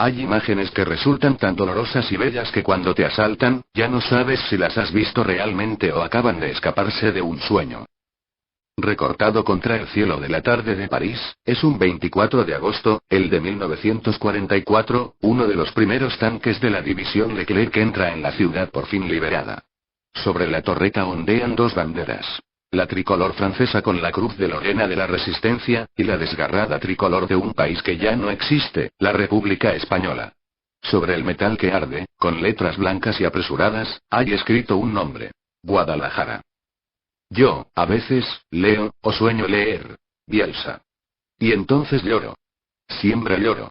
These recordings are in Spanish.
Hay imágenes que resultan tan dolorosas y bellas que cuando te asaltan, ya no sabes si las has visto realmente o acaban de escaparse de un sueño. Recortado contra el cielo de la tarde de París, es un 24 de agosto, el de 1944, uno de los primeros tanques de la división Leclerc entra en la ciudad por fin liberada. Sobre la torreta ondean dos banderas. La tricolor francesa con la cruz de Lorena de la Resistencia, y la desgarrada tricolor de un país que ya no existe, la República Española. Sobre el metal que arde, con letras blancas y apresuradas, hay escrito un nombre: Guadalajara. Yo, a veces, leo, o sueño leer, Bielsa. Y entonces lloro. Siempre lloro.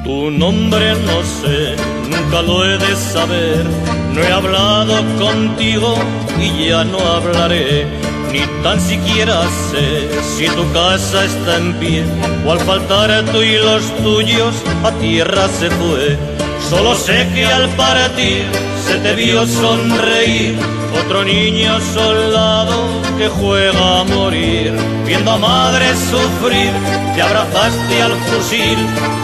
Tu nombre no sé, nunca lo he de saber. No he hablado contigo y ya no hablaré. Ni tan siquiera sé si tu casa está en pie o al faltar tú y los tuyos a tierra se fue. Solo sé que al partir se te vio sonreír otro niño soldado que juega a morir. Viendo a madre sufrir, te abrazaste al fusil.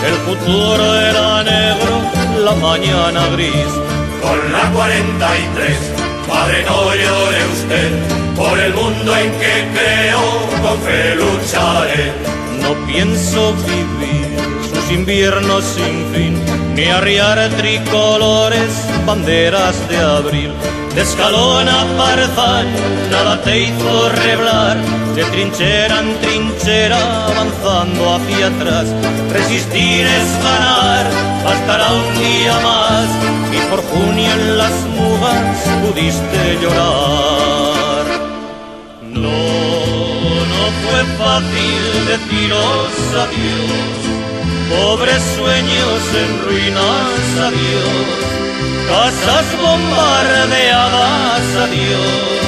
El futuro era negro, la mañana gris. Con la 43, padre, no llore usted, por el mundo en que creo, con fe lucharé. No pienso vivir sus inviernos sin fin, ni arriar tricolores, banderas de abril. De escalón a Parzán, nada te hizo reblar, de trinchera en trinchera, avanzando hacia atrás. Resistir es ganar, bastará un día más, y por junio en las mugas pudiste llorar. No fue fácil deciros adiós, pobres sueños en ruinas, adiós. Casas bombardeadas, adiós.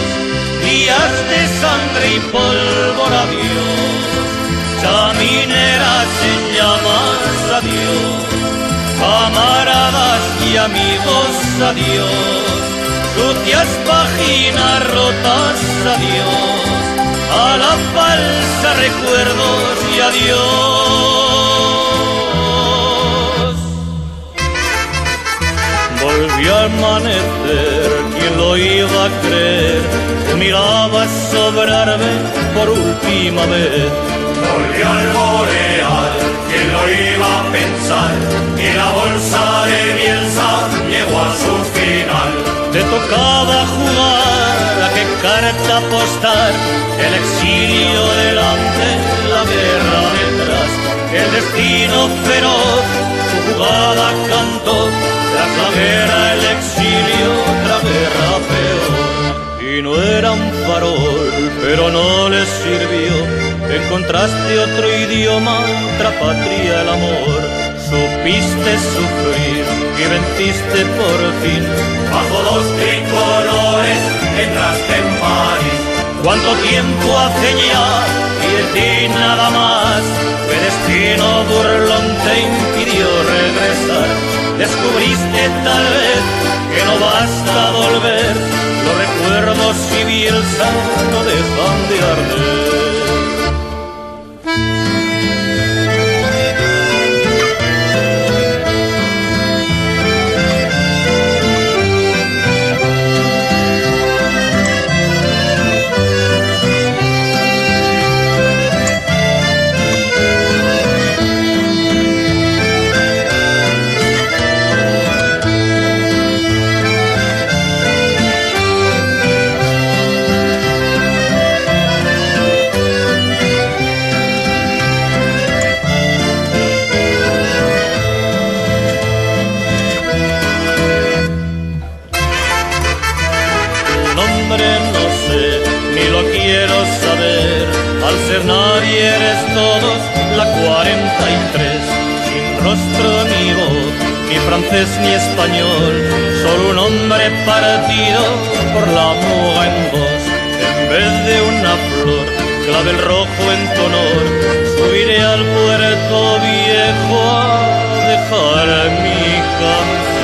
Días de sangre y pólvora, adiós. Chamineras en llamas, adiós. Camaradas y amigos, adiós. Sucias páginas rotas, adiós. A la falsa recuerdos y adiós. Volvió a amanecer, ¿quién lo iba a creer? Te mirabas sobrarme por última vez. Volvió al boreal, ¿quién lo iba a pensar? Y la bolsa de Bielsa llegó a su final. Te tocaba jugar, a qué carta apostar, el exilio delante, la guerra detrás. El destino feroz, su jugada cantó. Tras la guerra el exilio, otra guerra peor. Y no era un farol, pero no les sirvió. Encontraste otro idioma, otra patria, el amor. Supiste sufrir y venciste por fin. Bajo dos tricolores entraste en París. ¿Cuánto tiempo hace ya? Y de ti nada más. ¿Qué destino burlón te impidió regresar? Descubriste tal vez que no basta volver. Los recuerdos y Bielsa no dejan de arder. Nadie eres todos, la 43, sin rostro ni voz, ni francés ni español, solo un hombre partido por la muga en voz. En vez de una flor, clavel rojo en tu honor, iré al puerto viejo a dejar mi canción.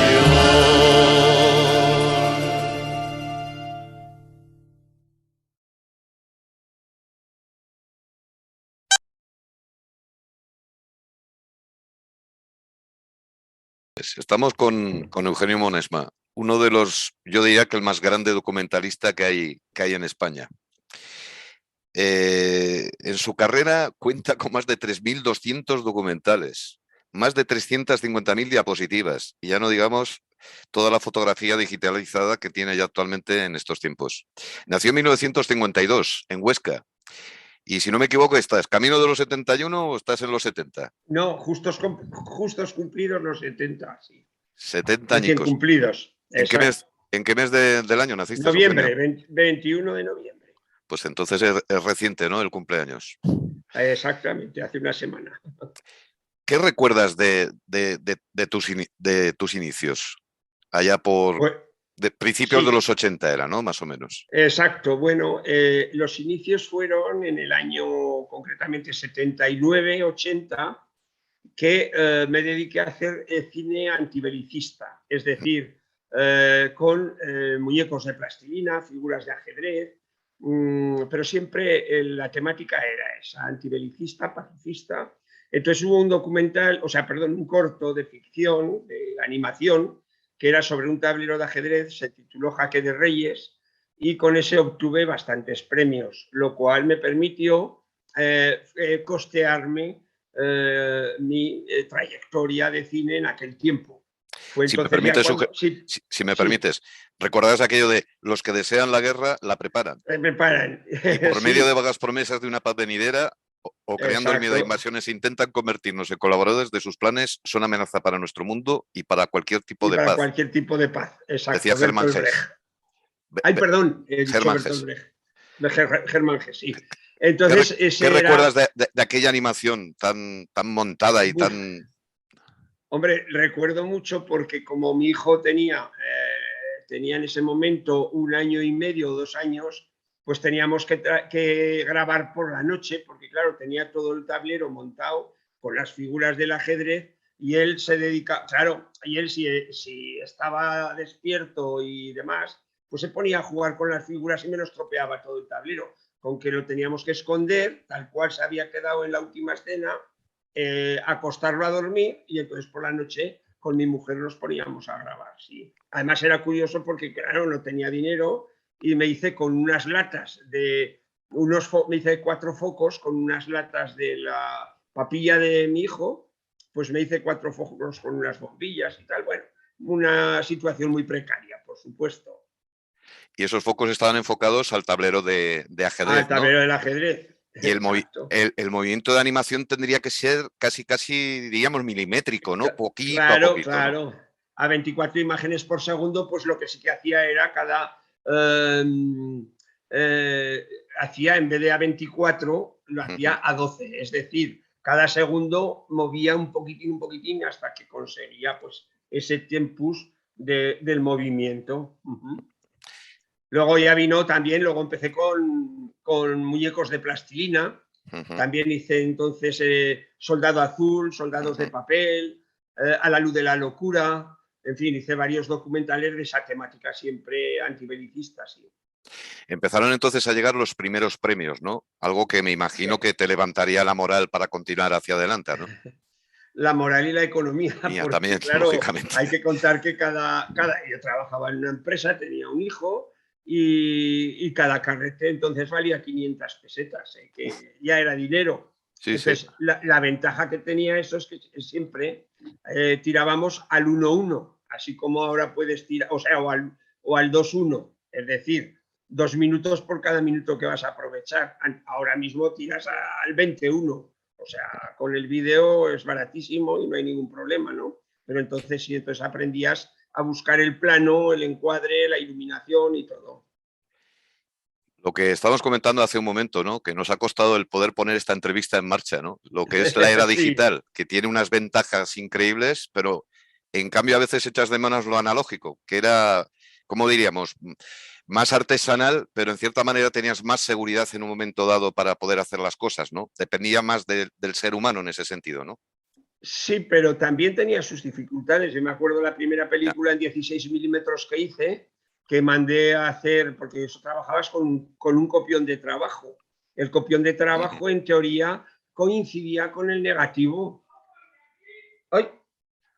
Estamos con Eugenio Monesma, uno de los, yo diría que el más grande documentalista que hay en España. En su carrera cuenta con más de 3.200 documentales, más de 350.000 diapositivas, y ya no digamos toda la fotografía digitalizada que tiene ya actualmente en estos tiempos. Nació en 1952, en Huesca, y si no me equivoco, ¿estás camino de los 71 o estás en los 70? No, justos cumplidos los 70, sí. 70 Recién añicos. cumplidos. ¿En qué mes del año naciste, Noviembre, Eugenio? 21 de noviembre. Pues entonces es reciente, ¿no? El cumpleaños. Exactamente, hace una semana. ¿Qué recuerdas de tus inicios? Allá por Pues, principios de sí, los 80 era, ¿no? Más o menos. exacto. Bueno, los inicios fueron en el año concretamente 79-80, que me dediqué a hacer cine antibelicista, es decir, con muñecos de plastilina, figuras de ajedrez, pero siempre la temática era esa, antibelicista, pacifista. Entonces hubo un documental, un corto de ficción, de animación, que era sobre un tablero de ajedrez, se tituló Jaque de Reyes, y con ese obtuve bastantes premios, lo cual me permitió costearme mi trayectoria de cine en aquel tiempo. Fue Si me entonces permites, cuando, sí, si me sí, permites, ¿recordarás aquello de los que desean la guerra la preparan? me preparan. Y por medio Sí, de vagas promesas de una paz venidera o creando el miedo a exacto. invasiones intentan convertirnos en colaboradores de sus planes, son amenaza para nuestro mundo y para cualquier tipo Y de para paz. cualquier tipo de paz. Decía Exacto, Germán Bertolt Hess. Brecht. Ay, perdón, he dicho Germán Bertolt Hess. Brecht. Germán Hess, sí. ¿Qué, Entonces, qué ese recuerdas era. de aquella animación tan montada y Uf, tan... hombre, recuerdo mucho porque como mi hijo tenía en ese momento 1 año y medio o 2 años, pues teníamos que grabar por la noche, porque claro, tenía todo el tablero montado con las figuras del ajedrez y él se dedica, claro, y él si estaba despierto y demás, pues se ponía a jugar con las figuras y me nos tropeaba todo el tablero, con que lo teníamos que esconder, tal cual se había quedado en la última escena, acostarlo a dormir y entonces por la noche con mi mujer nos poníamos a grabar. Sí. Además era curioso porque, claro, no tenía dinero y me hice con unas latas me hice 4 focos con unas latas de la papilla de mi hijo, pues me hice 4 focos con unas bombillas y tal. Bueno, una situación muy precaria, por supuesto. Y esos focos estaban enfocados al tablero de Al ajedrez, ¿no? tablero del ajedrez. Y Exacto. el movimiento de animación tendría que ser casi, diríamos, milimétrico, ¿no? Poquito a Claro, poquito, ¿no? claro. A 24 imágenes por segundo, pues lo que sí que hacía era hacía en vez de a 24, lo hacía a 12. Es decir, cada segundo movía un poquitín hasta que conseguía pues ese tempus del movimiento. Luego ya vino también, luego empecé con muñecos de plastilina. También hice entonces Soldado Azul, Soldados de Papel, A la luz de la locura. En fin, hice varios documentales de esa temática, siempre antibelicista. Sí. Empezaron entonces a llegar los primeros premios, ¿no? Algo que me imagino que te levantaría la moral para continuar hacia adelante, ¿no? La moral y la economía, Mía porque también, claro, lógicamente. hay que contar que yo trabajaba en una empresa, tenía un hijo y cada carrete entonces valía 500 pesetas, que ya era dinero. Sí, entonces, sí. la ventaja que tenía eso es que siempre tirábamos al 1-1, así como ahora puedes tirar, o al 2-1, es decir, 2 minutos por cada minuto que vas a aprovechar. Ahora mismo tiras al 21. O sea, con el vídeo es baratísimo y no hay ningún problema, ¿no? Pero entonces sí, entonces aprendías a buscar el plano, el encuadre, la iluminación y todo. Lo que estábamos comentando hace un momento, ¿no? Que nos ha costado el poder poner esta entrevista en marcha, ¿no? Lo que es la era Sí. digital, que tiene unas ventajas increíbles, pero en cambio a veces echas de menos lo analógico, que era, ¿cómo diríamos? más artesanal, pero en cierta manera tenías más seguridad en un momento dado para poder hacer las cosas, ¿no? Dependía más del ser humano en ese sentido, ¿no? Sí, pero también tenía sus dificultades. Yo me acuerdo la primera Ya. película en 16 milímetros que hice, que mandé a hacer, porque eso trabajabas con un copión de trabajo. El copión de Ujú. trabajo, en teoría, coincidía con el negativo. ¡Ay!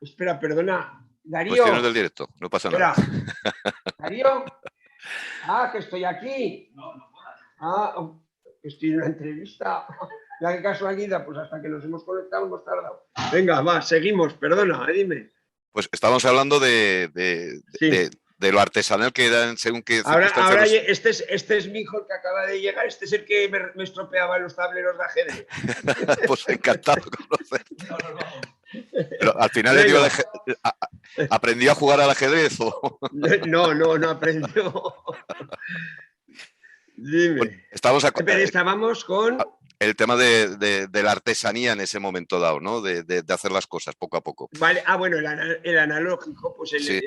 Espera, perdona. Cuestiones del Darío, directo, no pasa nada. espera. Darío, que estoy aquí. Que estoy en una entrevista. Ya qué casualidad, pues hasta que nos hemos conectado hemos tardado. Venga, va, seguimos, perdona, dime. Pues estamos hablando Sí. de lo artesanal que era según qué circunstancias. Ahora este es mi hijo el que acaba de llegar, este es el que me estropeaba los tableros de ajedrez. Pues encantado de conocerte. Pero al final le digo, ¿aprendió a jugar al ajedrez? ¿O? No aprendió. Dime. Bueno, estamos Pero estábamos con... el tema de la artesanía en ese momento dado, ¿no? De hacer las cosas poco a poco. Vale, bueno, el analógico, pues Sí.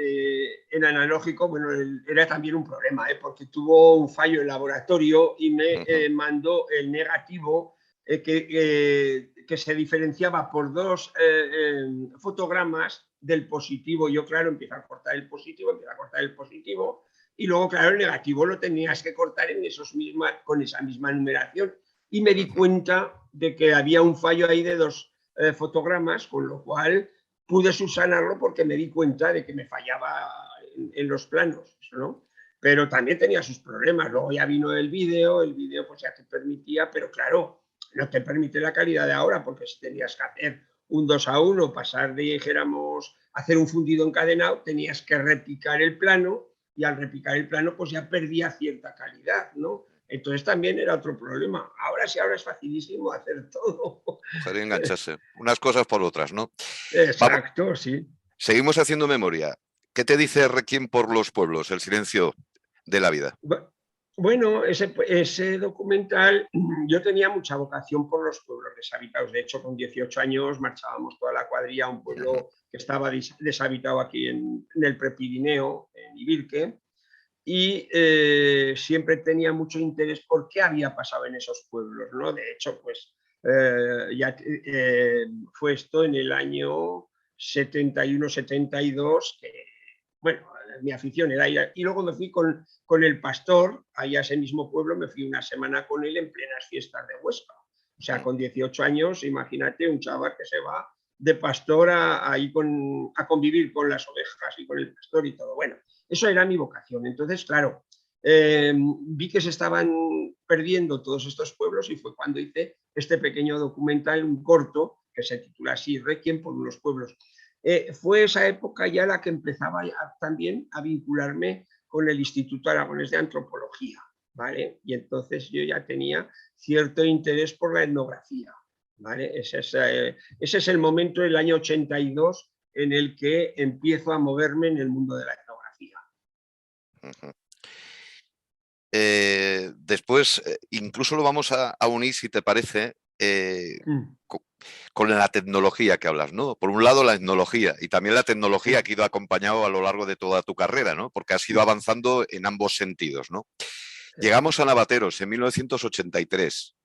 el analógico, bueno, era también un problema, porque tuvo un fallo en laboratorio y me mandó el negativo que se diferenciaba por dos fotogramas del positivo. Yo, claro, empiezo a cortar el positivo, y luego, claro, el negativo lo tenías que cortar con esa misma numeración. Y me di cuenta de que había un fallo ahí de dos fotogramas, con lo cual pude subsanarlo porque me di cuenta de que me fallaba en los planos, ¿no? Pero también tenía sus problemas. Luego ya vino el vídeo pues ya te permitía, pero claro, no te permite la calidad de ahora, porque si tenías que hacer un 2:1, pasar de, dijéramos, hacer un fundido encadenado, tenías que repicar el plano, y al repicar el plano pues ya perdía cierta calidad, ¿no? Entonces también era otro problema. Ahora es facilísimo hacer todo. Coger y engancharse. Unas cosas por otras, ¿no? Exacto, Vamos, sí. seguimos haciendo memoria. ¿Qué te dice Requiem por los pueblos, el silencio de la vida? Bueno, ese documental, yo tenía mucha vocación por los pueblos deshabitados. De hecho, con 18 años marchábamos toda la cuadrilla a un pueblo que estaba deshabitado aquí en el Prepirineo, en Ibirque, y siempre tenía mucho interés por qué había pasado en esos pueblos, ¿no? De hecho, pues fue esto en el año 71-72, que, bueno, mi afición era ir. Y luego me fui con el pastor, allá a ese mismo pueblo, me fui una semana con él en plenas fiestas de Huesca. O sea, con 18 años, imagínate un chaval que se va de pastor a convivir con las ovejas y con el pastor y todo. Bueno, eso era mi vocación. Entonces, claro, vi que se estaban perdiendo todos estos pueblos y fue cuando hice este pequeño documental, un corto, que se titula así, Requiem por unos pueblos. Fue esa época ya la que empezaba también a vincularme con el Instituto Aragonés de Antropología, ¿vale? Y entonces yo ya tenía cierto interés por la etnografía, ¿vale? Ese es el momento del año 82 en el que empiezo a moverme en el mundo de la etnografía. Después, incluso lo vamos a unir, si te parece, con la tecnología que hablas, ¿no? Por un lado, la etnología y también la tecnología que ha ido acompañado a lo largo de toda tu carrera, ¿no? Porque has ido avanzando en ambos sentidos, ¿no? Llegamos a Navateros en 1983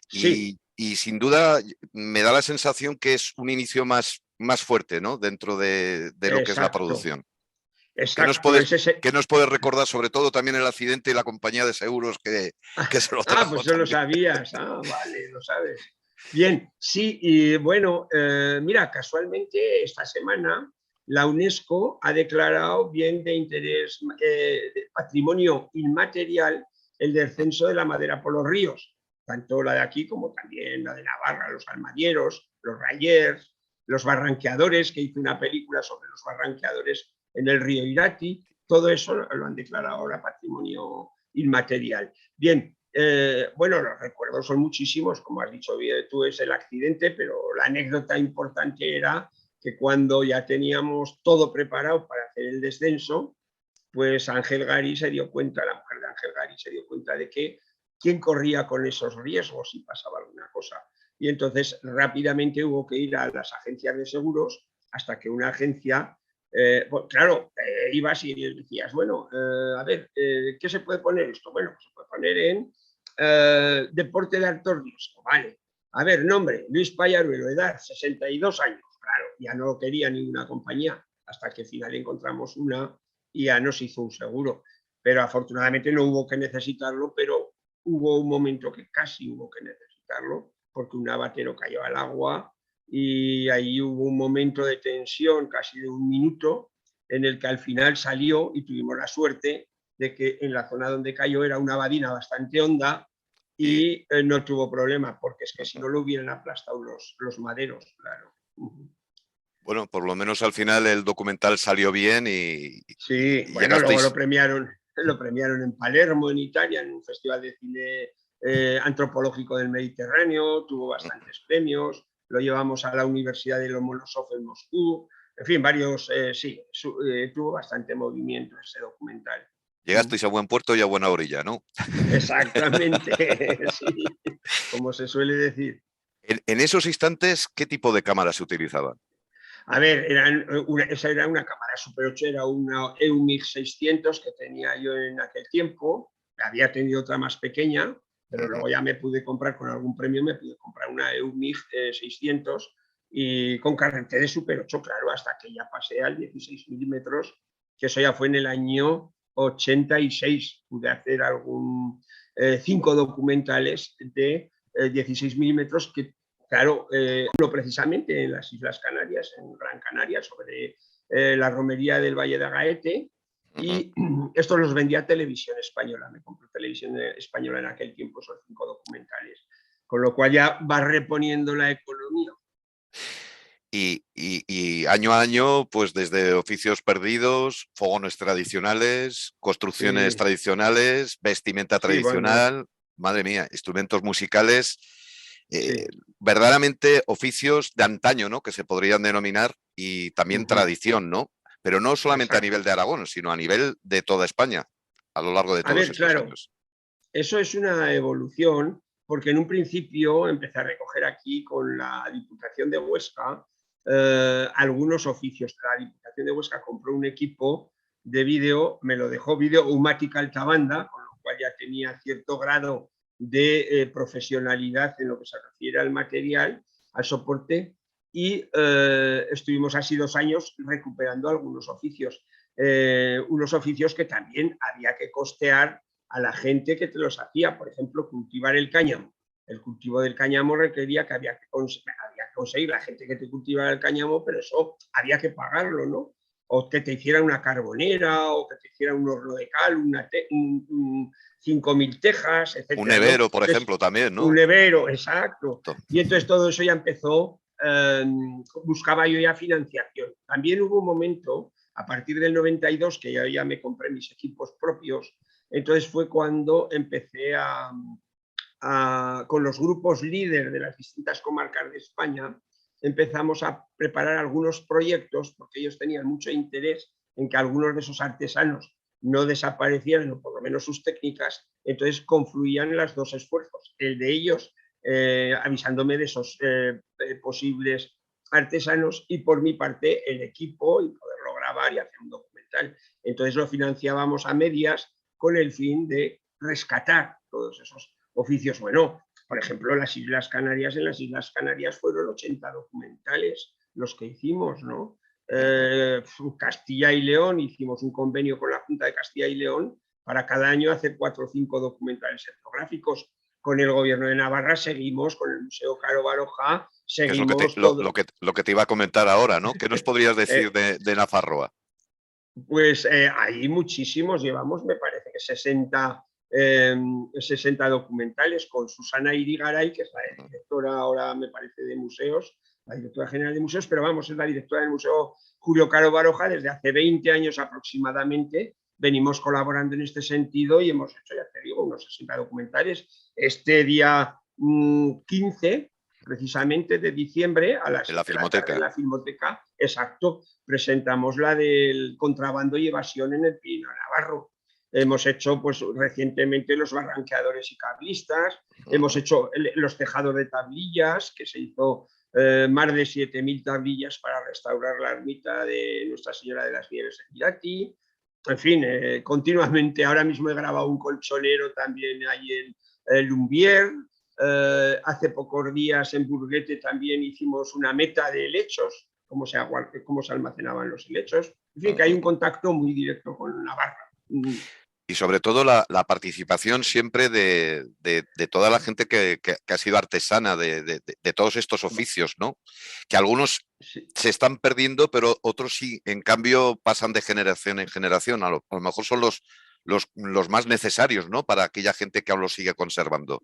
Sí. y sin duda me da la sensación que es un inicio más fuerte, ¿no? Dentro de lo que es la producción. Exacto. ¿Qué nos puedes recordar, sobre todo también el accidente y la compañía de seguros que se lo trajo? Pues eso lo sabías. Vale, lo sabes. Bien, sí, y bueno, mira, casualmente esta semana la UNESCO ha declarado bien de interés de patrimonio inmaterial el descenso de la madera por los ríos, tanto la de aquí como también la de Navarra, los almadieros, los rayers, los barranqueadores, que hice una película sobre los barranqueadores en el río Irati, todo eso lo han declarado ahora patrimonio inmaterial. Bien, bueno, los recuerdos son muchísimos, como has dicho bien, tú, es el accidente, pero la anécdota importante era que cuando ya teníamos todo preparado para hacer el descenso, pues Ángel Gari se dio cuenta, la mujer de Ángel Gari se dio cuenta de que quién corría con esos riesgos si pasaba alguna cosa. Y entonces rápidamente hubo que ir a las agencias de seguros hasta que una agencia Pues claro, ibas y les decías, bueno, a ver, ¿qué se puede poner esto? Bueno, pues se puede poner en deporte de alto riesgo, vale. A ver, nombre, Luis Payaruelo, edad, 62 años. Claro, ya no lo quería ninguna compañía, hasta que al final encontramos una y ya nos hizo un seguro. Pero afortunadamente no hubo que necesitarlo, pero hubo un momento que casi hubo que necesitarlo, porque un abatero cayó al agua y ahí hubo un momento de tensión, casi de un minuto, en el que al final salió y tuvimos la suerte de que en la zona donde cayó era una abadina bastante honda Y, y no tuvo problema, porque es que si no lo hubieran aplastado los maderos, claro. bueno, por lo menos al final el documental salió bien Sí, y bueno, luego llegasteis. lo premiaron en Palermo, en Italia, en un festival de cine antropológico del Mediterráneo, tuvo bastantes premios, lo llevamos a la Universidad de Lomonosov en Moscú, en fin, varios, sí, tuvo bastante movimiento ese documental. Llegasteis a buen puerto y a buena orilla, ¿no? Exactamente, sí, como se suele decir. En esos instantes, ¿qué tipo de cámaras se utilizaban? A ver, esa era una cámara Super 8, era una EUMIG 600 que tenía yo en aquel tiempo. Había tenido otra más pequeña, pero luego ya me pude comprar con algún premio, me pude comprar una EUMIG 600 y con carrete de Super 8, claro, hasta que ya pasé al 16 milímetros, que eso ya fue en el año 86. Pude hacer 5 documentales de 16 milímetros que claro, uno precisamente en las Islas Canarias, en Gran Canaria, sobre la romería del Valle de Agaete, y estos los vendía Televisión Española. Me compré Televisión Española en aquel tiempo, esos 5 documentales. Con lo cual ya va reponiendo la economía. Y año a año, pues desde oficios perdidos, fogones tradicionales, construcciones Sí, tradicionales, vestimenta sí, bueno, tradicional, madre mía, instrumentos musicales, eh, sí. verdaderamente oficios de antaño, ¿no? Que se podrían denominar y también Uh-huh. tradición, ¿no? Pero no solamente a nivel Exacto. de Aragón, sino a nivel de toda España, a lo largo de A todos ver, estos claro, años. eso es una evolución, porque en un principio empecé a recoger aquí con la Diputación de Huesca algunos oficios. La Diputación de Huesca compró un equipo de vídeo, me lo dejó Vídeo Umática Altabanda, con lo cual ya tenía cierto grado de profesionalidad en lo que se refiere al material, al soporte, y estuvimos así 2 años recuperando algunos oficios. Unos oficios que también había que costear a la gente que te los hacía, por ejemplo, cultivar el cáñamo. El cultivo del cáñamo requería que había que conseguir la gente que te cultivara el cáñamo, pero eso había que pagarlo, ¿no? O que te hiciera una carbonera, o que te hiciera un horno de cal, 5.000 tejas, Un etcétera, ¿no? nevero, por Entonces, ejemplo, también, un ¿no? nevero, exacto. Y entonces todo eso ya empezó, buscaba yo ya financiación. También hubo un momento, a partir del 92, que yo ya me compré mis equipos propios, entonces fue cuando empecé con los grupos líder de las distintas comarcas de España, empezamos a preparar algunos proyectos, porque ellos tenían mucho interés en que algunos de esos artesanos no desaparecieran, o por lo menos sus técnicas, entonces confluían los dos esfuerzos, el de ellos avisándome de esos posibles artesanos y por mi parte el equipo y poderlo grabar y hacer un documental. Entonces lo financiábamos a medias con el fin de rescatar todos esos oficios. Bueno, por ejemplo, las Islas Canarias, en las Islas Canarias fueron 80 documentales los que hicimos, ¿no? Castilla y León, hicimos un convenio con la Junta de Castilla y León para cada año hacer 4 o 5 documentales etnográficos. Con el gobierno de Navarra seguimos, con el Museo Caro Baroja Que es seguimos todo. lo que te iba a comentar ahora, ¿no? ¿Qué nos podrías decir Eh, de Nafarroa? Pues hay muchísimos, llevamos me parece que 60 documentales con Susana Irigaray, que es la directora ahora me parece de museos, la directora general de museos, pero vamos, es la directora del Museo Julio Caro Baroja desde hace 20 años aproximadamente. Venimos colaborando en este sentido y hemos hecho, ya te digo, unos 60 documentales. Este día 15 precisamente de diciembre a las En la 7 de la tarde en Filmoteca. la Filmoteca, exacto, presentamos la del contrabando y evasión en el Pirineo Navarro. Hemos hecho pues recientemente los barranqueadores y cablistas, hemos hecho los tejados de tablillas, que se hizo más de 7.000 tablillas para restaurar la ermita de Nuestra Señora de las Nieves en Irati. En fin, continuamente, ahora mismo he grabado un colchonero también ahí en Lumbier. Hace pocos días en Burguete también hicimos una meta de helechos, cómo se almacenaban los helechos. En fin, que hay un contacto muy directo con Navarra. Y sobre todo la participación siempre de toda la gente que ha sido artesana de todos estos oficios, ¿no? Que algunos Sí. se están perdiendo, pero otros sí, en cambio, pasan de generación en generación. A lo mejor son los más necesarios, ¿no? Para aquella gente que aún lo sigue conservando.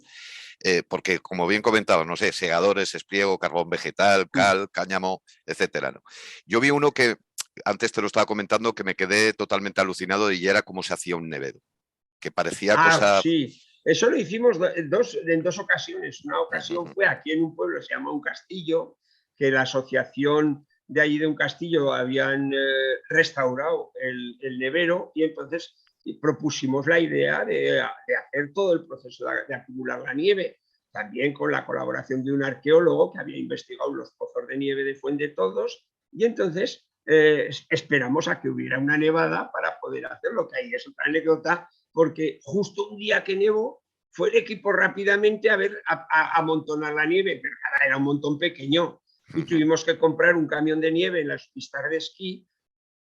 Porque, como bien comentaba, no sé, segadores, espliego, carbón vegetal, cal, cáñamo, etcétera, ¿no? Yo vi uno que antes te lo estaba comentando, que me quedé totalmente alucinado y era cómo se hacía un nevero, que parecía cosa... Sí, eso lo hicimos en dos ocasiones. Una ocasión fue aquí en un pueblo, se llama Un Castillo, que la asociación de allí de Un Castillo habían restaurado el nevero, y entonces propusimos la idea de hacer todo el proceso de acumular la nieve, también con la colaboración de un arqueólogo que había investigado los pozos de nieve de Fuendetodos, y entonces esperamos a que hubiera una nevada para poder hacerlo, que ahí es otra anécdota, porque justo un día que nevó fue el equipo rápidamente a amontonar la nieve, pero era un montón pequeño, y tuvimos que comprar un camión de nieve en las pistas de esquí,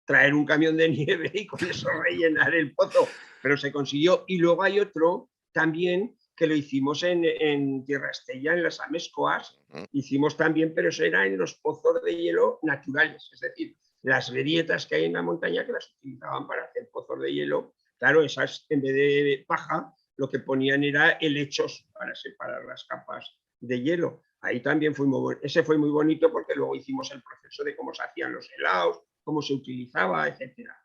traer un camión de nieve y con eso rellenar el pozo, pero se consiguió. Y luego hay otro también que lo hicimos en Tierra Estella, en las Amezcoas, hicimos también, pero eso era en los pozos de hielo naturales, es decir, las grietas que hay en la montaña, que las utilizaban para hacer pozos de hielo. Claro, esas en vez de paja, lo que ponían era helechos para separar las capas de hielo. Ahí también ese fue muy bonito, porque luego hicimos el proceso de cómo se hacían los helados, cómo se utilizaba, etcétera.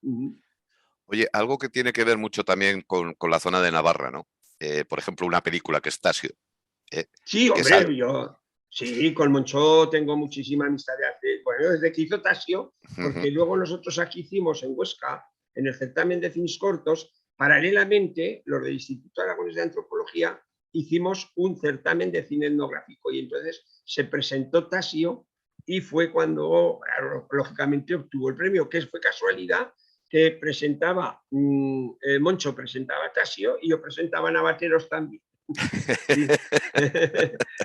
Oye, algo que tiene que ver mucho también con la zona de Navarra, ¿no? Por ejemplo, una película que es Tasio. Sí, Que sale... hombre, sí, con Monchó tengo muchísima amistad bueno, desde que hizo Tasio, porque luego nosotros aquí hicimos en Huesca, en el certamen de films cortos, paralelamente, los del Instituto Aragonés de Antropología, hicimos un certamen de cine etnográfico, y entonces se presentó Tasio, y fue cuando, lógicamente, obtuvo el premio, que fue casualidad que presentaba, Moncho presentaba Tasio y yo presentaba Navateros también. Sí.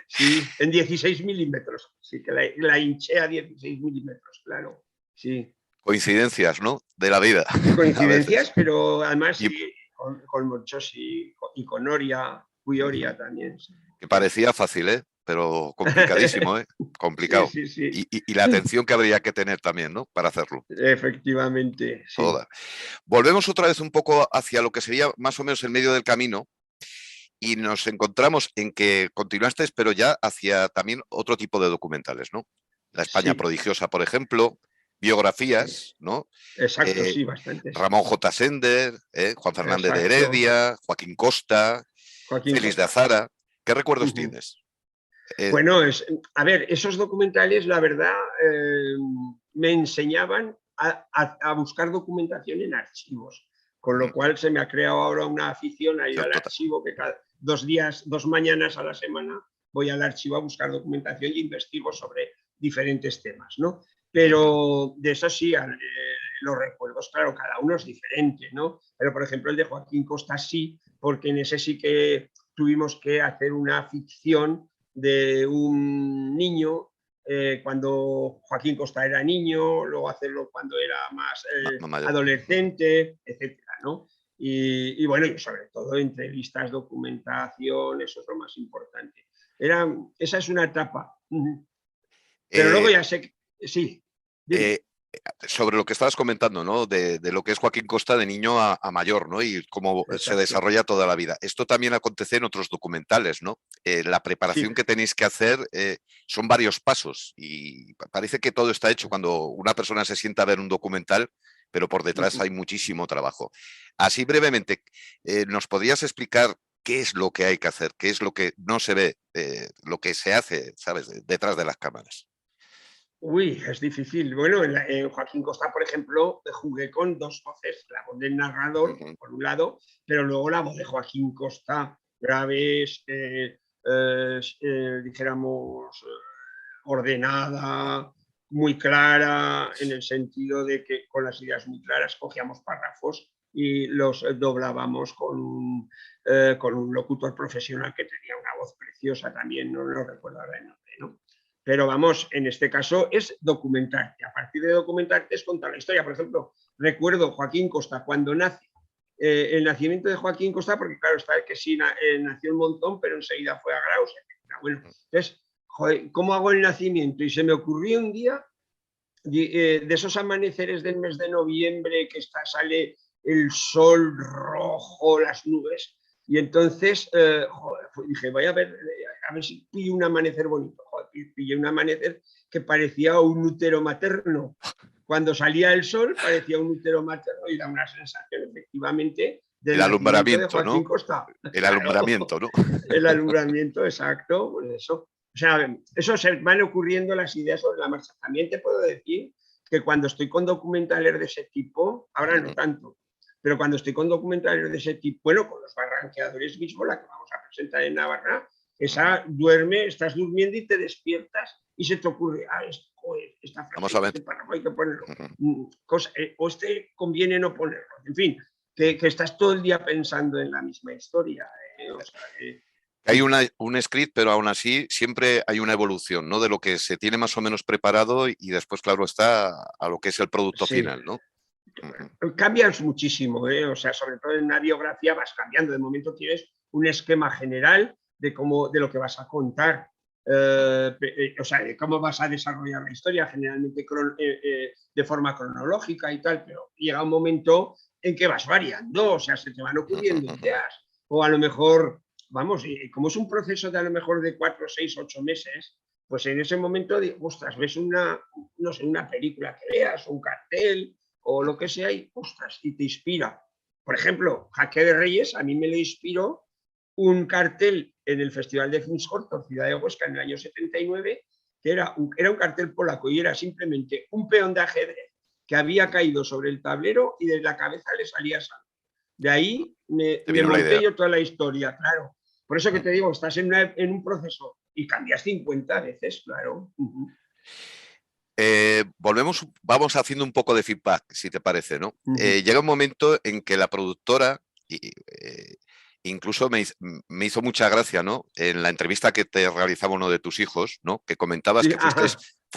Sí, en 16 milímetros. Sí, que la hinché a 16 milímetros, claro. Sí. Coincidencias, ¿no? De la vida. A veces. Coincidencias, pero además Y sí, con Monchos y con Oria, Oria también. Sí. que parecía fácil, ¿eh? Pero complicadísimo, ¿eh? Sí, Complicado. sí, sí. Y la atención que habría que tener también, ¿no? Para hacerlo. Efectivamente, sí. Toda. Volvemos otra vez un poco hacia lo que sería más o menos el medio del camino, y nos encontramos en que continuaste, pero ya hacia también otro tipo de documentales, ¿no? La España Sí, prodigiosa, por ejemplo, biografías, ¿no? exacto, sí, bastantes. Ramón J. Sender, Juan Fernández de Exacto. Heredia, Joaquín Costa, Joaquín Félix de Costa. Azara. ¿Qué recuerdos tienes? Bueno, a ver, esos documentales, la verdad, me enseñaban a buscar documentación en archivos, con lo cual se me ha creado ahora una afición a ir al Total. archivo, que cada 2 días, 2 mañanas a la semana voy al archivo a buscar documentación y investigo sobre diferentes temas, ¿no? Pero de eso sí, los recuerdos, claro, cada uno es diferente, ¿no? Pero, por ejemplo, el de Joaquín Costa sí, porque en ese sí que tuvimos que hacer una ficción de un niño, cuando Joaquín Costa era niño, luego hacerlo cuando era más Mayor. adolescente, etcétera, ¿no? Y bueno, y sobre todo entrevistas, documentación, eso es lo más importante. Esa es una etapa. Pero luego Eh, ya sé que, sí, dime. eh, Sobre lo que estabas comentando, ¿no? De lo que es Joaquín Costa de niño a mayor, ¿no? Y cómo se Exacto. desarrolla toda la vida. Esto también acontece en otros documentales, ¿no? La Sí. preparación que tenéis que hacer son varios pasos, y parece que todo está hecho cuando una persona se sienta a ver un documental, pero por detrás hay muchísimo trabajo. Así brevemente, ¿nos podrías explicar qué es lo que hay que hacer? ¿Qué es lo que no se ve, lo que se hace, ¿sabes? Detrás de las cámaras. Uy, es difícil. Bueno, en Joaquín Costa, por ejemplo, jugué con dos voces, la voz del narrador, por un lado, pero luego la voz de Joaquín Costa, graves, dijéramos, ordenada, muy clara, en el sentido de que con las ideas muy claras cogíamos párrafos y los doblábamos con un locutor profesional que tenía una voz preciosa también, no lo recuerdo ahora el nombre, ¿no? Pero vamos, en este caso es documentarte. A partir de documentarte es contar la historia. Por ejemplo, recuerdo Joaquín Costa cuando nace, el nacimiento de Joaquín Costa, porque claro, está que sí nació en Montón, pero enseguida fue a Graus, etc. Bueno, entonces, joder, ¿cómo hago el nacimiento? Y se me ocurrió un día de esos amaneceres del mes de noviembre que sale el sol rojo, las nubes, y entonces joder, dije, voy a ver si pillo un amanecer bonito. Joder, pillé un amanecer que parecía un útero materno. Cuando salía el sol parecía un útero materno y da una sensación efectivamente del El nacimiento de alumbramiento, Joaquín ¿no? Costa. El Claro, alumbramiento, ¿no? el alumbramiento, exacto, pues eso. O sea, eso se van ocurriendo las ideas sobre la marcha. También te puedo decir que cuando estoy con documentales de ese tipo, ahora no tanto, pero cuando estoy con documentales de ese tipo, bueno, con los barranqueadores mismo, la que vamos a presentar en Navarra, esa estás durmiendo y te despiertas y se te ocurre, esta frase, Vamos a ver. este párrafo hay que ponerlo, o este conviene no ponerlo, en fin, que estás todo el día pensando en la misma historia. O sea, hay un script, pero aún así siempre hay una evolución, ¿no? De lo que se tiene más o menos preparado y después, claro, está a lo que es el producto sí. final, ¿no? Cambias muchísimo, o sea, sobre todo en una biografía vas cambiando. De momento tienes un esquema general de lo que vas a contar, o sea, de cómo vas a desarrollar la historia, generalmente de forma cronológica y tal, pero llega un momento en que vas variando, o sea, se te van ocurriendo ideas, o a lo mejor, vamos, como es un proceso de a lo mejor de 4, 6, 8 meses, pues en ese momento, ostras, ves no sé, una película que veas, un cartel, o lo que sea, y ostras, y te inspira. Por ejemplo, Jaque de Reyes, a mí me lo inspiró un cartel en el Festival de Films Cortos, Ciudad de Huesca, en el año 79, que era un cartel polaco y era simplemente un peón de ajedrez que había caído sobre el tablero y de la cabeza le salía sangre. De ahí me monté yo toda la historia, claro. Por eso que te digo, estás en un proceso y cambias 50 veces, claro. Vamos haciendo un poco de feedback, si te parece, ¿no? Llega un momento en que la productora, incluso me hizo mucha gracia, ¿no? En la entrevista que te realizaba uno de tus hijos, ¿no? Que comentabas que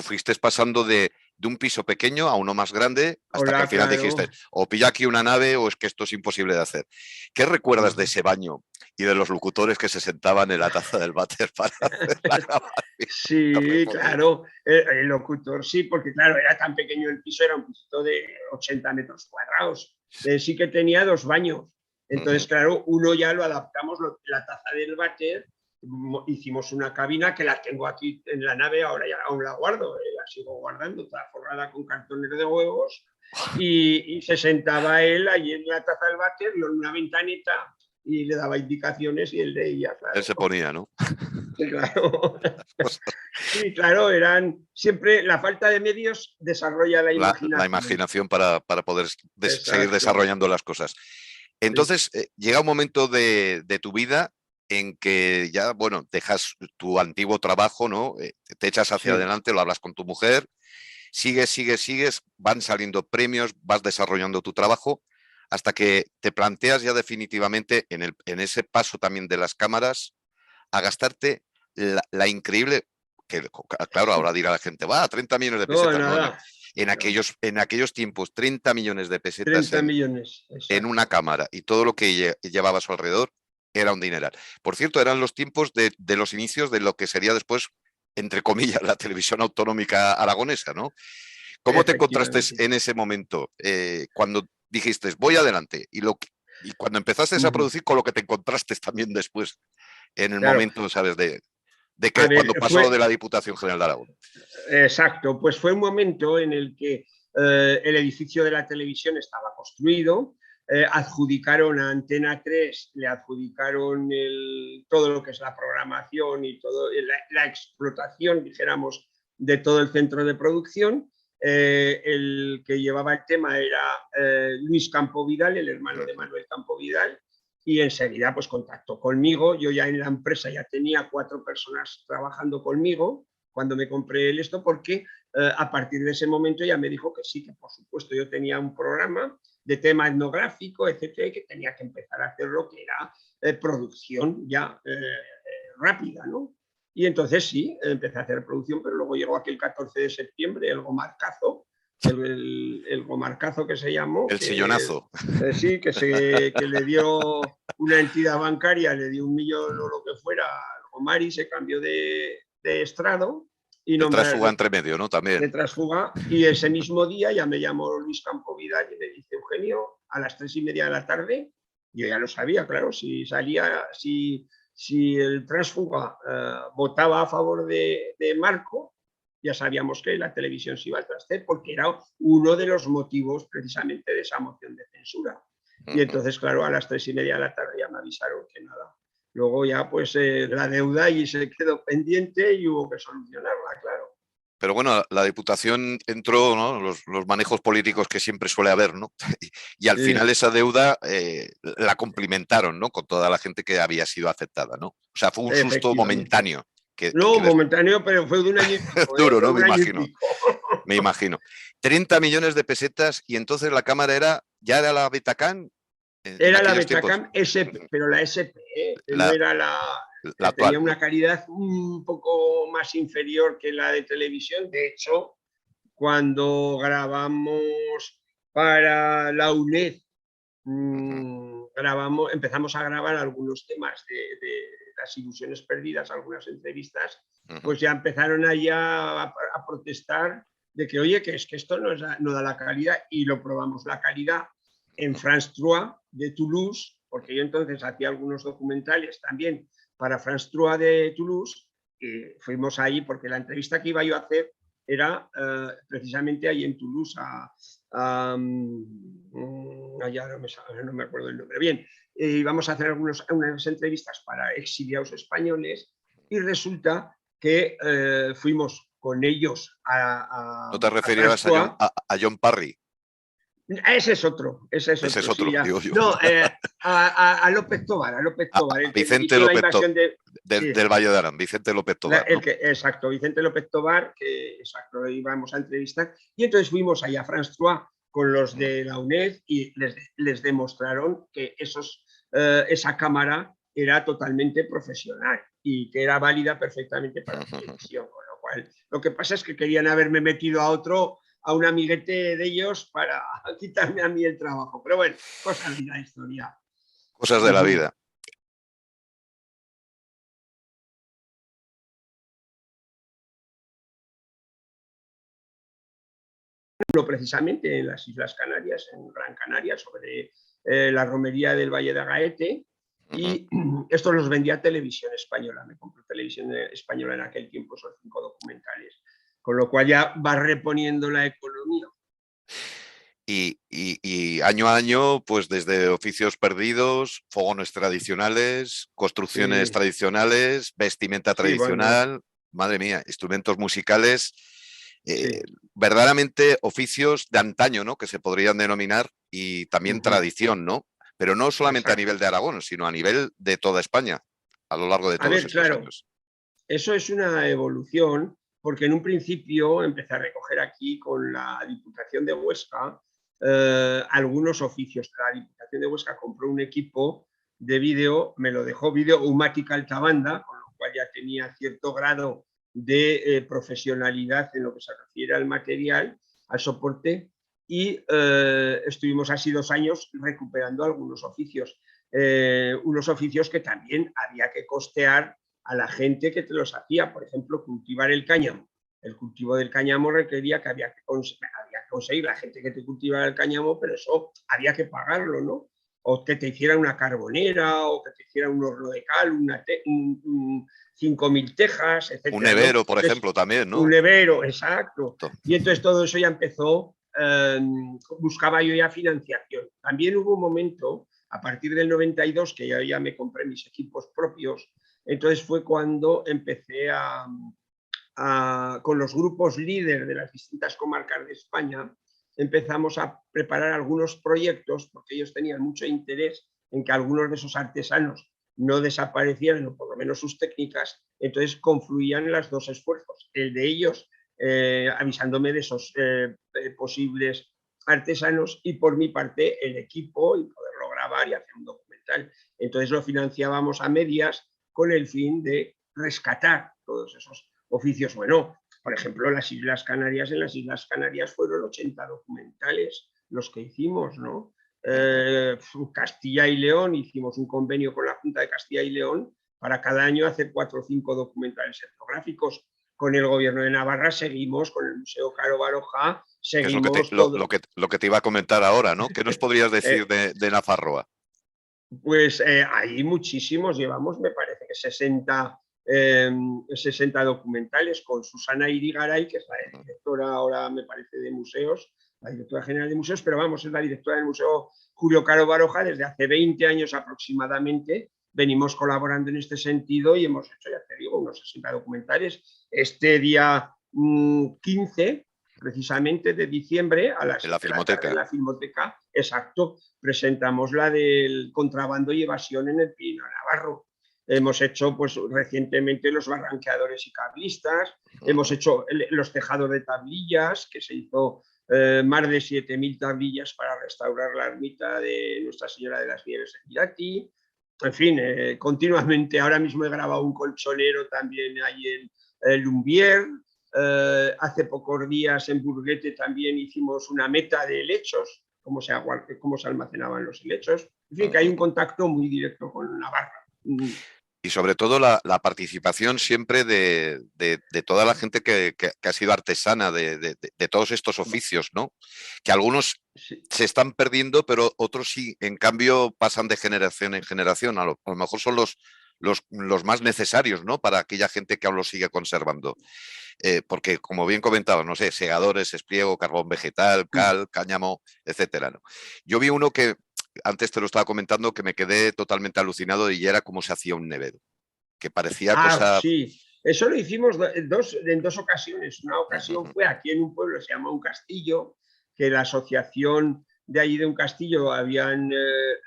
fuiste pasando de un piso pequeño a uno más grande hasta que al final dijiste, o pilla aquí una nave o es que esto es imposible de hacer. ¿Qué recuerdas de ese baño y de los locutores que se sentaban en la taza del váter para hacer la grabación? Sí, claro, el locutor sí, porque claro, era tan pequeño el piso, era un piso de 80 metros cuadrados, sí que tenía 2 baños, entonces claro, uno ya lo adaptamos, la taza del váter, hicimos una cabina que la tengo aquí en la nave, ahora ya aún la guardo, la sigo guardando, está forrada con cartones de huevos, y se sentaba él allí en la taza del váter, en una ventanita, y le daba indicaciones y él leía. Claro. Él se ponía, ¿no? Sí, claro. Sí, claro, siempre la falta de medios desarrolla la imaginación. La imaginación para poder seguir desarrollando las cosas. Entonces, llega un momento de tu vida en que ya, bueno, dejas tu antiguo trabajo, ¿no? Te echas hacia adelante, lo hablas con tu mujer, sigues, van saliendo premios, vas desarrollando tu trabajo, hasta que te planteas ya definitivamente en ese paso también de las cámaras a gastarte la increíble, que claro, ahora dirá la gente, 30 millones de pesetas. No. En aquellos tiempos, 30 millones de pesetas 30 millones, en una cámara y todo lo que llevaba a su alrededor era un dineral. Por cierto, eran los tiempos de los inicios de lo que sería después, entre comillas, la televisión autonómica aragonesa, ¿no? ¿Cómo te encontraste en ese momento cuando dijiste, voy adelante? Y cuando empezaste a producir, con lo que te encontraste también después, en el momento, ¿sabes? De que cuando pasó de la Diputación General de Aragón. Exacto, pues fue un momento en el que el edificio de la televisión estaba construido, adjudicaron a Antena 3, le adjudicaron todo lo que es la programación y todo, la explotación, dijéramos, de todo el centro de producción. El que llevaba el tema era Luis Campo Vidal, el hermano de Manuel Campo Vidal, y enseguida pues contactó conmigo. Yo ya en la empresa ya tenía 4 personas trabajando conmigo, cuando me compré el esto, porque a partir de ese momento ya me dijo que sí, que por supuesto yo tenía un programa de tema etnográfico, etcétera, y que tenía que empezar a hacer lo que era producción ya rápida, ¿no? Y entonces sí, empecé a hacer producción, pero luego llegó aquel 14 de septiembre, el gomarcazo, el gomarcazo que se llamó. El sillonazo. Sí, que le dio una entidad bancaria, le dio 1 millón o lo que fuera al Gomar y se cambió de estrado. Y de transfuga entre medio, ¿no? También. De transfuga. Y ese mismo día ya me llamó Luis Campo Vidal y me dice, Eugenio, a las 3:30 de la tarde, yo ya lo sabía, claro, si salía, si el transfuga votaba a favor de Marco, ya sabíamos que la televisión se iba al traste, porque era uno de los motivos precisamente de esa moción de censura. Y entonces, claro, a las 3:30 de la tarde ya me avisaron que nada. Luego ya pues la deuda y se quedó pendiente y hubo que solucionarla, claro. Pero bueno, la Diputación entró, ¿no? Los manejos políticos que siempre suele haber, ¿no? Y al final esa deuda la complementaron, ¿no? Con toda la gente que había sido afectada, ¿no? O sea, fue un susto momentáneo. Momentáneo, pero fue de un año y pico. Duro, ¿no? Me imagino. Me imagino. 30 millones de pesetas y entonces la cámara ya era la Betacam. Era la Betacam SP, pero la SP, no era la actual. Tenía una calidad un poco más inferior que la de televisión. De hecho, cuando grabamos para la UNED, empezamos a grabar algunos temas de las ilusiones perdidas, algunas entrevistas, pues ya empezaron allá a protestar de que, oye, que es que esto no da la calidad, y lo probamos la calidad en France 3 de Toulouse, porque yo entonces hacía algunos documentales también para France 3 de Toulouse, y fuimos ahí porque la entrevista que iba yo a hacer era precisamente ahí en Toulouse, allá no me acuerdo el nombre. Bien, íbamos a hacer unas entrevistas para exiliados españoles y resulta que fuimos con ellos a ¿No te referías a John Parry? Ese es otro. Ese es otro, sí, digo yo. No, a López Tobar. Vicente López Tobar, del Valle de Arán, Vicente López Tobar. ¿No? Exacto, Vicente López Tobar, que lo íbamos a entrevistar. Y entonces fuimos allá a France 3 con los de la UNED y les demostraron que esa cámara era totalmente profesional y que era válida perfectamente para la televisión. Con lo cual, lo que pasa es que querían haberme metido a un amiguete de ellos para quitarme a mí el trabajo. Pero bueno, cosas de la historia. Cosas de la vida. Precisamente en las Islas Canarias, en Gran Canaria, sobre la romería del Valle de Agaete, y esto los vendía Televisión Española. Me compré Televisión Española en aquel tiempo, esos 5 documentales. Con lo cual ya va reponiendo la economía. Y año a año, pues desde oficios perdidos, fogones tradicionales, construcciones tradicionales, vestimenta tradicional, bueno. Madre mía, instrumentos musicales, verdaderamente oficios de antaño, ¿no? Que se podrían denominar, y también tradición, ¿no? Pero no solamente a nivel de Aragón, sino a nivel de toda España, a lo largo de todos estos años. Eso es una evolución, porque en un principio empecé a recoger aquí con la Diputación de Huesca algunos oficios. La Diputación de Huesca compró un equipo de vídeo, me lo dejó Vídeo Umática Altabanda, con lo cual ya tenía cierto grado de profesionalidad en lo que se refiere al material, al soporte, y estuvimos así 2 años recuperando algunos oficios, unos oficios que también había que costear a la gente que te los hacía. Por ejemplo, cultivar el cáñamo. El cultivo del cáñamo requería que había que conseguir la gente que te cultivara el cáñamo, pero eso había que pagarlo, ¿no? O que te hiciera una carbonera, o que te hiciera un horno de cal, 5.000 tejas, etc. Un nevero, ¿no? Por ejemplo, también, ¿no? Un nevero, exacto. Y entonces todo eso ya empezó, buscaba yo ya financiación. También hubo un momento, a partir del 92, que yo ya me compré mis equipos propios. Entonces fue cuando empecé con los grupos líder de las distintas comarcas de España, empezamos a preparar algunos proyectos, porque ellos tenían mucho interés en que algunos de esos artesanos no desaparecieran, o por lo menos sus técnicas, entonces confluían los dos esfuerzos, el de ellos avisándome de esos posibles artesanos y por mi parte el equipo y poderlo grabar y hacer un documental. Entonces lo financiábamos a medias con el fin de rescatar todos esos oficios. Bueno, por ejemplo, las Islas Canarias, en las Islas Canarias fueron 80 documentales los que hicimos, ¿no? Castilla y León, hicimos un convenio con la Junta de Castilla y León para cada año hacer 4 o 5 documentales etnográficos. Con el gobierno de Navarra seguimos, con el Museo Caro Baroja seguimos. Que es lo que te iba a comentar ahora, ¿no? ¿Qué nos podrías decir de Nafarroa? Pues hay muchísimos, llevamos me parece que 60 documentales con Susana Irigaray, que es la directora ahora me parece de museos, la directora general de museos, pero vamos, es la directora del Museo Julio Caro Baroja desde hace 20 años aproximadamente. Venimos colaborando en este sentido y hemos hecho, ya te digo, unos 60 documentales. Este día 15, precisamente de diciembre, a las en la Filmoteca. En la Filmoteca, exacto, presentamos la del contrabando y evasión en el Pirineo Navarro. Hemos hecho pues recientemente los barranqueadores y cablistas, hemos hecho los tejados de tablillas, que se hizo más de 7.000 tablillas para restaurar la ermita de Nuestra Señora de las Nieves en Irati. En fin, continuamente, ahora mismo he grabado un colchonero también ahí en Lumbier. Hace pocos días en Burguete también hicimos una meta de helechos, cómo se almacenaban los helechos. En fin, que hay un contacto muy directo con Navarra. Y sobre todo la participación siempre de toda la gente que ha sido artesana de todos estos oficios, ¿no? Que algunos se están perdiendo, pero otros sí, en cambio, pasan de generación en generación. A lo mejor son los más necesarios, ¿no? Para aquella gente que aún los sigue conservando. Porque, como bien comentabas, no sé, segadores, espliego, carbón vegetal, cal, cáñamo, etcétera, ¿no? Yo vi uno que antes te lo estaba comentando, que me quedé totalmente alucinado y era cómo se hacía un nevero, que parecía cosa... Sí, eso lo hicimos en dos ocasiones. Una ocasión fue aquí en un pueblo que se llama Un Castillo, que la asociación de allí de Un Castillo habían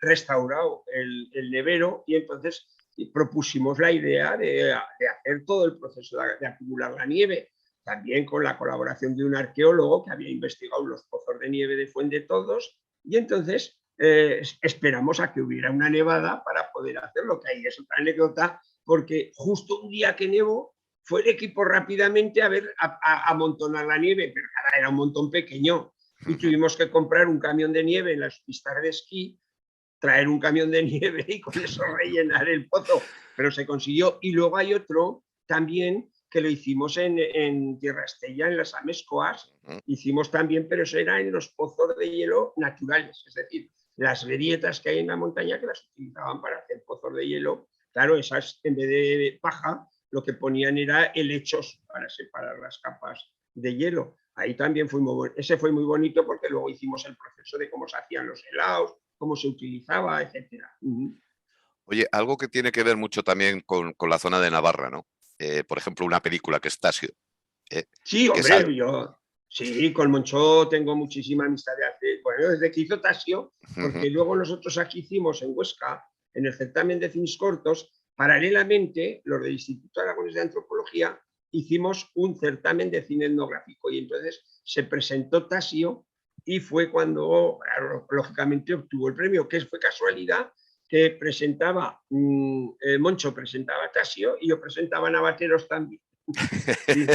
restaurado el nevero y entonces propusimos la idea de hacer todo el proceso de acumular la nieve, también con la colaboración de un arqueólogo que había investigado los pozos de nieve de Fuendetodos y entonces esperamos a que hubiera una nevada para poder hacerlo, que ahí es otra anécdota, porque justo un día que nevó fue el equipo rápidamente a amontonar la nieve, pero era un montón pequeño y tuvimos que comprar un camión de nieve en las pistas de esquí, traer un camión de nieve y con eso rellenar el pozo, pero se consiguió. Y luego hay otro también que lo hicimos en Tierra Estella, en las Amezcoas, hicimos también, pero eso era en los pozos de hielo naturales, es decir, las grietas que hay en la montaña que las utilizaban para hacer pozos de hielo. Claro, esas en vez de paja, lo que ponían era helechos para separar las capas de hielo. Ahí también ese fue muy bonito porque luego hicimos el proceso de cómo se hacían los helados, cómo se utilizaba, etcétera. Oye, algo que tiene que ver mucho también con la zona de Navarra, ¿no? Por ejemplo, una película que es Tasio. Sí, hombre, yo... Sí, con Moncho tengo muchísima amistad desde que hizo Tasio, porque luego nosotros aquí hicimos en Huesca, en el certamen de cines cortos, paralelamente, los del Instituto Aragonés de Antropología, hicimos un certamen de cine etnográfico y entonces se presentó Tasio y fue cuando, claro, lógicamente, obtuvo el premio, que fue casualidad que presentaba, Moncho presentaba Tasio y yo presentaba Navateros también. Sí.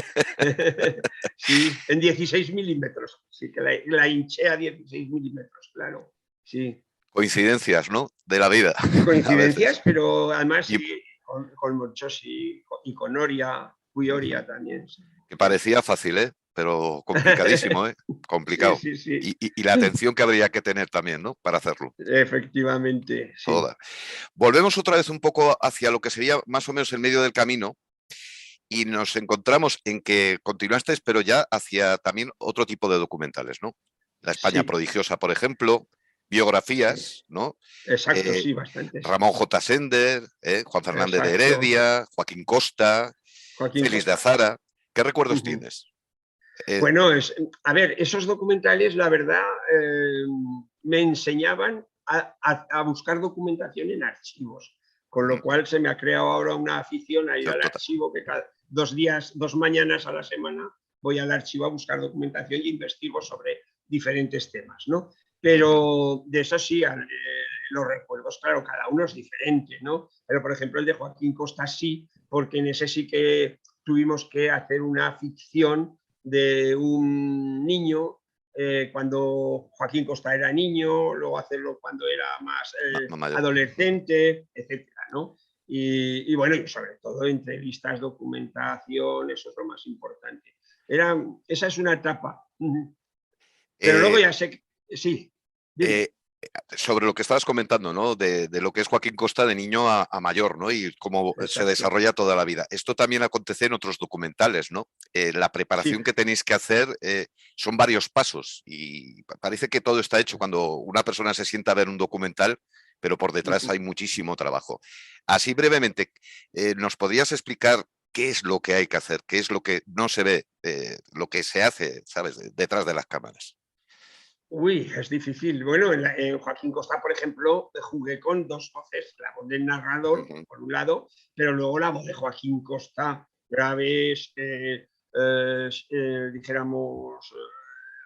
Sí, en 16 milímetros, sí, que la hinché a 16 milímetros, claro, sí. Coincidencias, ¿no? De la vida. Coincidencias, pero además sí, con Monchos y con Oria, Oria también. Sí. Que parecía fácil, ¿eh? Pero complicadísimo, ¿eh? Complicado. Sí, sí, sí. Y la atención que habría que tener también, ¿no? Para hacerlo. Efectivamente, sí. Toda. Volvemos otra vez un poco hacia lo que sería más o menos el medio del camino y nos encontramos en que continuasteis, pero ya hacia también otro tipo de documentales, ¿no? La España prodigiosa, por ejemplo, biografías, ¿no? Exacto, sí, bastante. Ramón J. Sender, Juan Fernández de Heredia, Joaquín Costa, Félix de Azara. ¿Qué recuerdos tienes? Bueno, a ver, esos documentales, la verdad, me enseñaban a buscar documentación en archivos, Con lo cual se me ha creado ahora una afición a ir al Total. archivo, que cada 2 días, 2 mañanas a la semana voy al archivo a buscar documentación y investigo sobre diferentes temas, ¿no? Pero de eso sí, los recuerdos, claro, cada uno es diferente, ¿no? Pero, por ejemplo, el de Joaquín Costa sí, porque en ese sí que tuvimos que hacer una ficción de un niño cuando Joaquín Costa era niño, luego hacerlo cuando era más Mayor. adolescente, etcétera, ¿no? Y bueno, y sobre todo entrevistas, documentación, eso es lo más importante. Esa es una etapa. Pero luego Eh, ya sé que, sí, dime. eh, Sobre lo que estabas comentando, ¿no? De lo que es Joaquín Costa de niño a mayor, ¿no? Y cómo se Exacto. desarrolla toda la vida. Esto también acontece en otros documentales, ¿no? La Sí. preparación que tenéis que hacer son varios pasos y parece que todo está hecho cuando una persona se sienta a ver un documental, pero por detrás hay muchísimo trabajo. Así brevemente, ¿nos podrías explicar qué es lo que hay que hacer? ¿Qué es lo que no se ve? Lo que se hace, ¿sabes? Detrás de las cámaras. Uy, es difícil. Bueno, en Joaquín Costa, por ejemplo, jugué con 2 voces, la voz del narrador, Ujú. por un lado, pero luego la voz de Joaquín Costa, graves, dijéramos,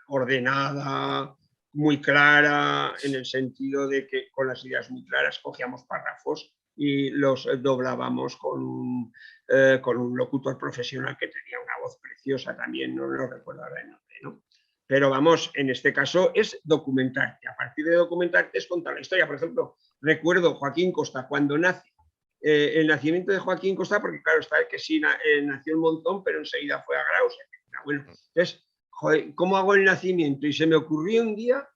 ordenada, muy clara, en el sentido de que con las ideas muy claras cogíamos párrafos y los doblábamos con un locutor profesional que tenía una voz preciosa también, no lo recuerdo ahora el nombre, ¿no? Pero vamos, en este caso es documentarte. A partir de documentarte es contar la historia. Por ejemplo, recuerdo Joaquín Costa cuando nace, el nacimiento de Joaquín Costa, porque claro, está que sí nació en Monzón, pero enseguida fue a Graus, etc. Bueno, entonces, joder, ¿cómo hago el nacimiento? Y se me ocurrió un día,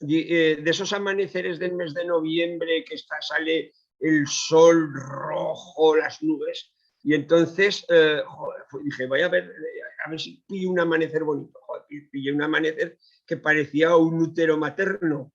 de esos amaneceres del mes de noviembre, que sale el sol rojo, las nubes, y entonces joder, dije, voy a ver si pillo un amanecer bonito. Joder, pillé un amanecer que parecía un útero materno.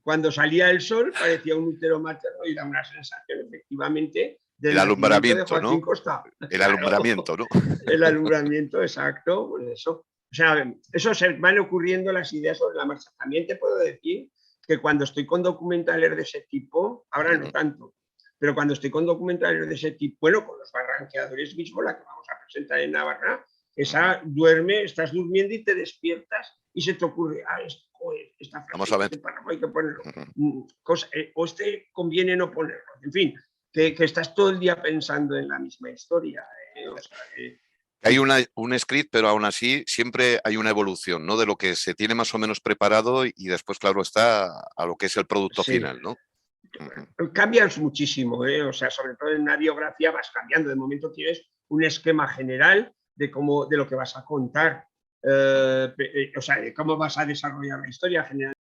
Cuando salía el sol parecía un útero materno y da una sensación efectivamente El del nacimiento de alumbramiento, Joaquín ¿no? Costa. El Claro, alumbramiento, ¿no? el alumbramiento exacto, pues eso. O sea, eso se van ocurriendo las ideas sobre la marcha. También te puedo decir que cuando estoy con documentales de ese tipo, ahora no tanto, pero cuando estoy con documentales de ese tipo, bueno, con los barranqueadores mismo, la que vamos a presentar en Navarra, esa estás durmiendo y te despiertas y se te ocurre, joder, esta Vamos frase, a ver. este párrafo hay que ponerlo, o este conviene no ponerlo, en fin, que estás todo el día pensando en la misma historia. O sea, Hay un script, pero aún así siempre hay una evolución, ¿no? De lo que se tiene más o menos preparado y después, claro, está a lo que es el producto sí, final, ¿no? Ujú. cambias muchísimo, o sea, sobre todo en una biografía vas cambiando. De momento tienes un esquema general de lo que vas a contar, o sea, de cómo vas a desarrollar la historia general.